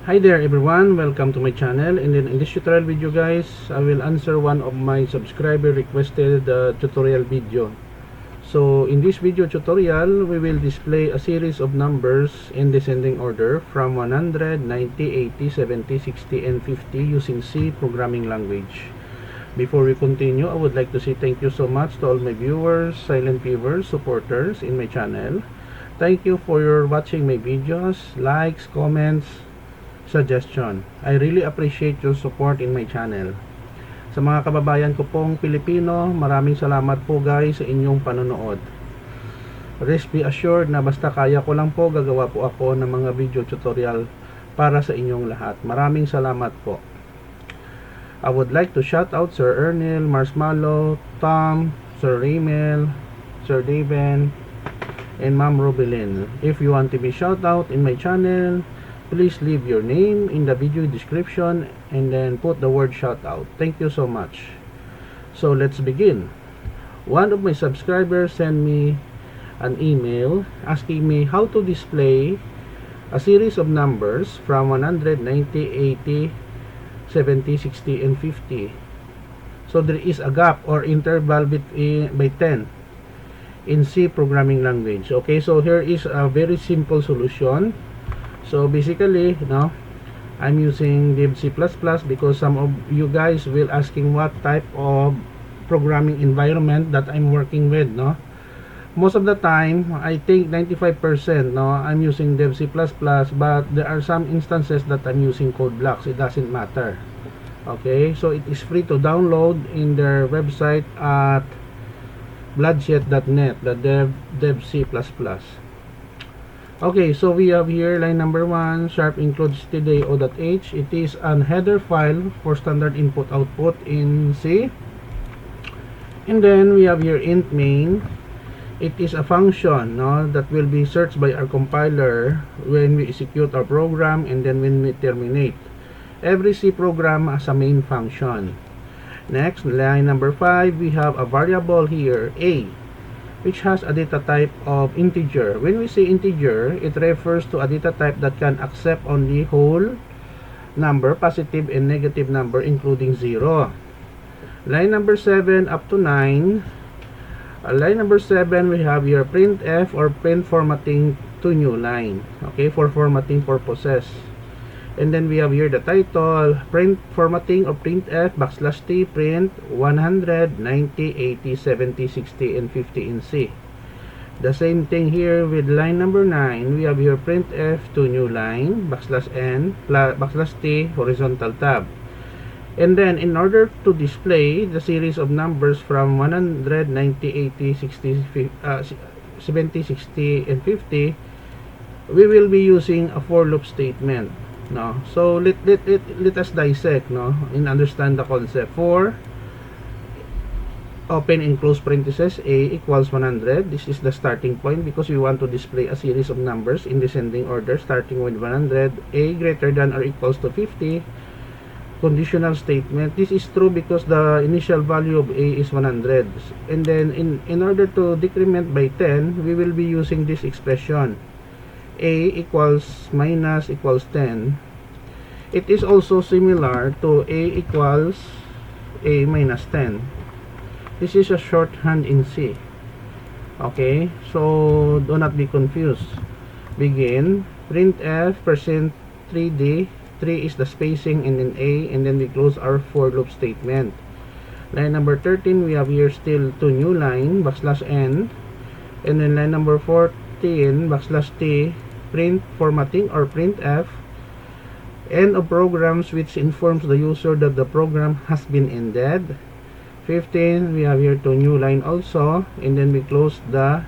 Hi there everyone, welcome to my channel. And then in this tutorial video guys, I will answer one of my subscriber requested tutorial video. So in this video tutorial, we will display a series of numbers in descending order from 100, 90, 80, 70, 60, and 50 using C programming language. Before we continue, I would like to say thank you so much to all my viewers, silent viewers, supporters in my channel. Thank you for your watching my videos, likes, comments, suggestion. I really appreciate your support in my channel. Sa mga kababayan ko pong Pilipino, maraming salamat po guys sa inyong panonood. Rest be assured na basta kaya ko lang po, gagawa po ako ng mga video tutorial para sa inyong lahat. Maraming salamat po. I would like to shout out Sir Ernil, Marshmallow, Tom, Sir Raymel, Sir Daven, and Ma'am Robelin. If you want to be shout out in my channel, please leave your name in the video description and then put the word shout out. Thank you so much. So let's begin. One of my subscribers sent me an email asking me how to display a series of numbers from 100, 90, 80, 70, 60, and 50. So there is a gap or interval by 10 in C programming language. Okay, so here is a very simple solution. So basically, I'm using Dev C++ because some of you guys will asking what type of programming environment that I'm working with, Most of the time, I think 95%, I'm using Dev C++, but there are some instances that I'm using code blocks. It doesn't matter. Okay, so it is free to download in their website at bloodshed.net, the Dev C++. Okay, so we have here line number 1, sharp includes stdio.h. It is an header file for standard input-output in C. And then we have here int main. It is a function that will be searched by our compiler when we execute our program and then when we terminate. Every C program has a main function. Next, line number 5, we have a variable here, a, which has a data type of integer. When we say integer, it refers to a data type that can accept only whole number, positive and negative number, including 0. Line number 7 up to 9. Line number 7, we have your printf or print formatting to new line. Okay, for formatting purposes. And then we have here the title, print formatting or printf \t print 100, 90, 80, 70, 60, and 50 in C. The same thing here with line number 9. We have here printf to new line \n \t horizontal tab. And then in order to display the series of numbers from 100, 90, 80, 60, 70, 60, and 50, we will be using a for loop statement. So let us dissect, and understand the concept. For open and close parentheses, a equals 100. This is the starting point because we want to display a series of numbers in descending order starting with 100. A greater than or equals to 50. Conditional statement. This is true because the initial value of a is 100. And then in order to decrement by 10, we will be using this expression. A equals minus equals 10. It is also similar to A equals A minus 10. This is a shorthand in C. Okay, so do not be confused. Begin. Printf %3d. 3 is the spacing and then A, and then we close our for loop statement. Line number 13, we have here still to new line \n. And then line number 14 \t print formatting or printf end of programs, which informs the user that the program has been ended. 15, we have here to new line also, and then we close the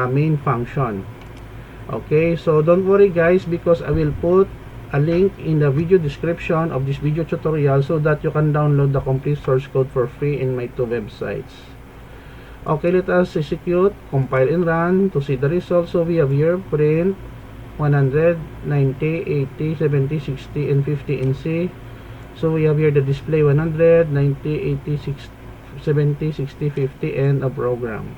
main function. Okay, so don't worry guys, because I will put a link in the video description of this video tutorial so that you can download the complete source code for free in my two websites. Okay, let us execute, compile and run to see the results. So we have here print 100, 90, 80, 70, 60, and 50 in C. So we have here the display 100, 90, 80, 70, 60, 50, and a program.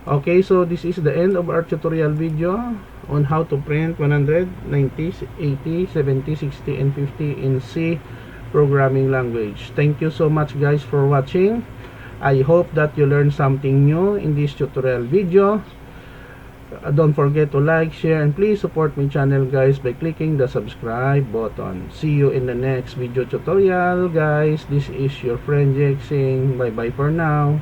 Okay, so this is the end of our tutorial video on how to print 100, 90, 80, 70, 60, and 50 in C programming language. Thank you so much guys for watching. I hope that you learned something new in this tutorial video. Don't forget to like, share, and please support my channel guys by clicking the subscribe button. See you in the next video tutorial guys. This is your friend Jake saying bye bye for now.